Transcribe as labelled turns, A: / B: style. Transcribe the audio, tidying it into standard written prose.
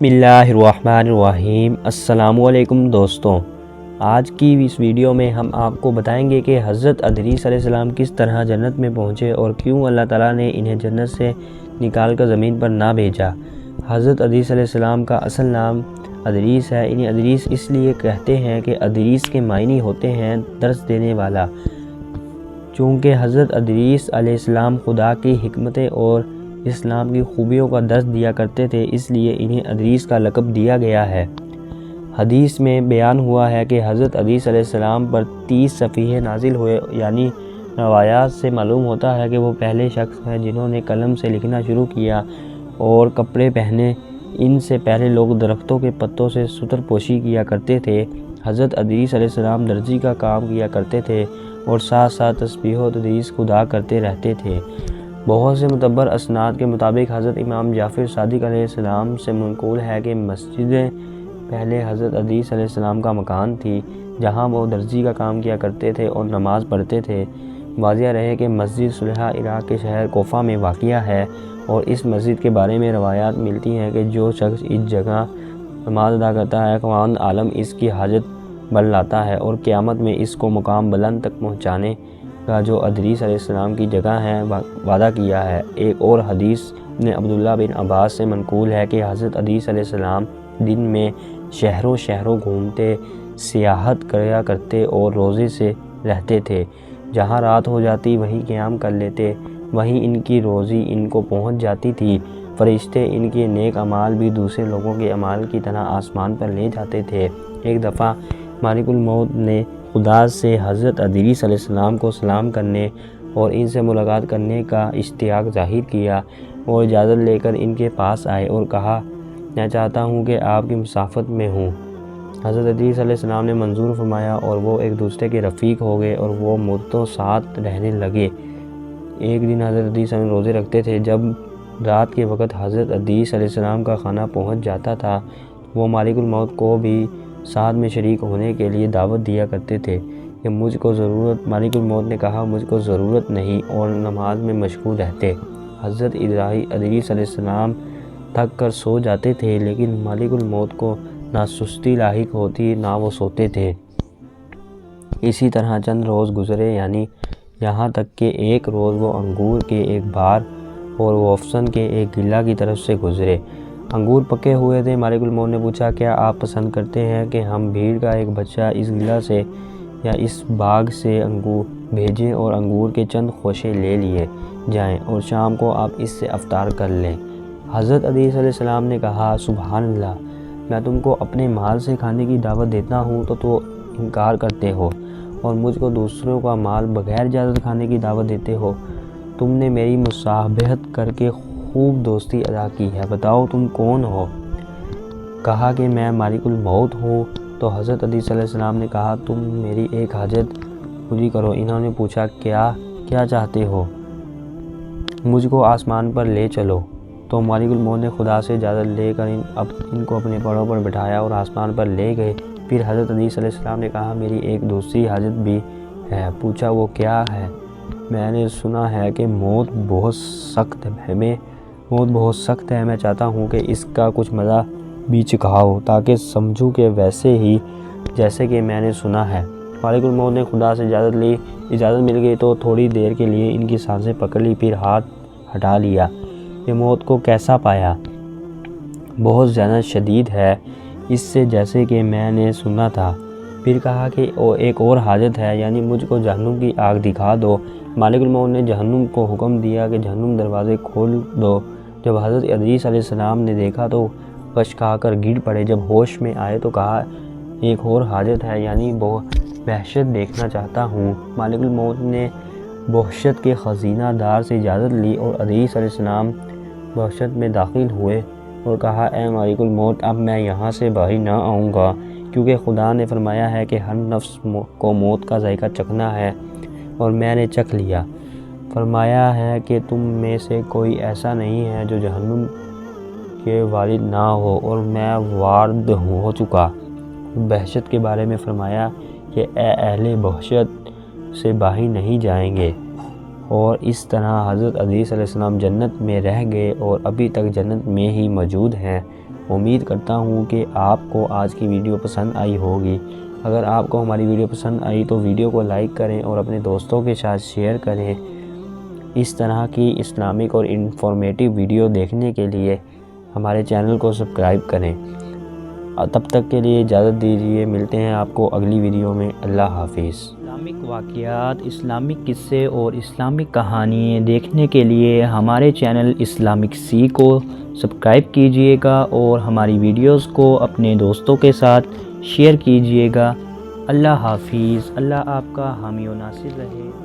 A: बिस्मिल्लाहिर्रहमानिर्रहीम। अस्सलाम वालेकुम दोस्तों, आज की इस वीडियो में हम आपको बताएंगे कि हज़रत अदरीस अलैहिस्सलाम किस तरह जन्नत में पहुँचे और क्यों अल्लाह ताला ने इन्हें जन्नत से निकाल कर ज़मीन पर ना भेजा। हज़रत अदरीस अलैहिस्सलाम का असल नाम अदरीस है। इन्हें अदरीस इसलिए कहते हैं कि अदरीस के मायने होते हैं दर्स देने वाला। चूँकि हज़रत अदरीस अलैहिस्सलाम खुदा की हिकमतें और इस्लाम की खूबियों का दर्स दिया करते थे, इसलिए इन्हें अदरीस का लक़ब दिया गया है। हदीस में बयान हुआ है कि हज़रत अदरीस अलैहिस्सलाम पर 30 सफ़ीहे नाजिल हुए, यानी रवायात से मालूम होता है कि वो पहले शख्स हैं जिन्होंने कलम से लिखना शुरू किया और कपड़े पहने। इनसे पहले लोग दरख्तों के पत्तों से सुतर पोशी किया करते थे। हज़रत अदरीस अलैहिस्सलाम दर्जी का काम किया करते थे और साथ साथ तस्बीह व तदरीस खुदा करते रहते थे। बहुत से मुतबर असनाद के मुताबिक हज़रत इमाम जाफ़र सादिक़ अलैहिस्सलाम से मनक़ूल है कि मस्जिदें पहले हज़रत अदरीस अलैहिस्सलाम का मकान थी, जहां वो दर्जी का काम किया करते थे और नमाज़ पढ़ते थे। वाज़िह रहे कि मस्जिद सुलह इराक़ के शहर कोफा में वाक़िया है और इस मस्जिद के बारे में रवायात मिलती हैं कि जो शख्स इस जगह नमाज अदा करता है, ख़ुदावंद आलम इसकी हाजत बल लाता है और क़यामत में इसको मुकाम बुलंद तक पहुँचाने का जो अदरीस अलैहिस्सलाम की जगह है वादा किया है। एक और हदीस में अब्दुल्लाह बिन अब्बास से मनक़ूल है कि हज़रत अदरीस अलैहिस्सलाम दिन में शहरों शहरों घूमते सियाहत किया करते और रोज़े से रहते थे। जहाँ रात हो जाती वहीं क़याम कर लेते, वहीं इनकी रोज़ी इनको पहुँच जाती थी। फ़रिश्ते इनके नेक अमाल भी दूसरे लोगों के अमाल की तरह आसमान पर ले जाते थे। एक दफ़ा मालिकुल मौत ने खुदा से हज़रत अदरीस अलैहिस्सलाम को सलाम करने और इनसे मुलाकात करने का इश्तियाक ज़ाहिर किया और इजाज़त लेकर इनके पास आए और कहा, मैं चाहता हूँ कि आपकी मुसाफ़त में हूँ। हज़रत अदरीस अलैहिस्सलाम ने मंजूर फरमाया और वो एक दूसरे के रफ़ीक हो गए और वो मुद्दतों साथ रहने लगे। एक दिन हज़रत अदरीस रोज़े रखते थे। जब रात के वक़्त हज़रत अदरीस अलैहिस्सलाम का खाना पहुँच जाता था, वो मालिकुल मौत को भी साथ में शरीक होने के लिए दावत दिया करते थे कि मुझको ज़रूरत। मालिकुल मौत ने कहा, मुझको ज़रूरत नहीं, और नमाज में मशगूल रहते। हज़रत अदरीस अलैहिस्सलाम थक कर सो जाते थे, लेकिन मालिकुल मौत को ना सुस्ती लाहिक होती ना वो सोते थे। इसी तरह चंद रोज़ गुज़रे, यानी यहाँ तक कि एक रोज़ वो अंगूर के एक बार और वोफसन के एक गिला की तरफ से गुज़रे। अंगूर पके हुए थे। मालिकुल मौत ने पूछा, क्या आप पसंद करते हैं कि हम भीड़ का एक बच्चा इस गिला से या इस बाग से अंगूर भेजें और अंगूर के चंद खोशे ले लिए जाएं और शाम को आप इससे अफ्तार कर लें। हज़रत अदरीस अलैहिस्सलाम ने कहा, सुभान अल्लाह, मैं तुमको अपने माल से खाने की दावत देता हूँ तो इनकार करते हो और मुझको दूसरों का माल बग़ैर इजाज़त खाने की दावत देते हो। तुमने मेरी मुसाहबत करके खूब दोस्ती अदा की है, बताओ तुम कौन हो। कहा कि मैं मालिकुल मौत हूँ। तो हज़रत अदरीस अलैहिस्सलाम ने कहा, तुम मेरी एक हाजत पूरी करो। इन्होंने पूछा, क्या चाहते हो। मुझको आसमान पर ले चलो। तो मालिकुल मौत ने खुदा से इजाज़त लेकर इनको अपने परों पर बिठाया और आसमान पर ले गए। फिर हज़रत अदरीस अलैहिस्सलाम ने कहा, मेरी एक दूसरी हाजत भी है। पूछा, वो क्या है। मैंने सुना है कि मौत बहुत सख्त है। मैं चाहता हूँ कि इसका कुछ मज़ा भी चखाओ ताकि समझूँ कि वैसे ही जैसे कि मैंने सुना है। मालिकुल मौत ने खुदा से इजाज़त ली। इजाज़त मिल गई तो थोड़ी देर के लिए इनकी सांसें पकड़ ली, फिर हाथ हटा लिया। ये मौत को कैसा पाया। बहुत ज़्यादा शदीद है, इससे जैसे कि मैंने सुना था। फिर कहा कि एक और हाजत है, यानी मुझको जहन्नुम की आग दिखा दो। मालिकुल मौत ने जहन्नुम को हुक्म दिया कि जहन्नुम दरवाज़े खोल दो। जब हज़रत अदरीस अलैहिस्सलाम ने देखा तो पछताकर गिर पड़े। जब होश में आए तो कहा, एक और हाजत है, यानी वहशत देखना चाहता हूँ। मालिकुल मौत ने वहशत के ख़ज़ीना दार से इजाज़त ली और अदरीस अलैहिस्सलाम वहशत में दाखिल हुए और कहा, ए मालिकुल मौत, अब मैं यहाँ से बाहर ना आऊँगा, क्योंकि खुदा ने फरमाया है कि हर नफ्स को मौत का जायका चखना है और मैंने चख लिया। फरमाया है कि तुम में से कोई ऐसा नहीं है जो जहन्नुम के वारिद ना हो, और मैं वार्द हो चुका। बहशत के बारे में फरमाया कि अहले बहशत से बाहर नहीं जाएंगे। और इस तरह हज़रत अदरीस अलैहिस्सलाम जन्नत में रह गए और अभी तक जन्नत में ही मौजूद हैं। امید کرتا ہوں کہ آپ کو آج کی ویڈیو پسند آئی ہوگی۔ اگر آپ کو ہماری ویڈیو پسند آئی تو ویڈیو کو لائک کریں اور اپنے دوستوں کے ساتھ شیئر کریں۔ اس طرح کی اسلامک اور انفارمیٹیو ویڈیو دیکھنے کے لیے ہمارے چینل کو سبسکرائب کریں۔ تب تک کے لیے اجازت دیجیے، ملتے ہیں آپ کو اگلی ویڈیو میں۔ اللہ حافظ۔ اسلامک واقعات، اسلامک قصے اور اسلامک کہانیاں دیکھنے کے لیے ہمارے چینل اسلامک سی کو سبسکرائب کیجیے گا اور ہماری ویڈیوز کو اپنے دوستوں کے ساتھ شیئر کیجیے گا۔ اللہ حافظ۔ اللہ آپ کا حامی و ناصر رہے۔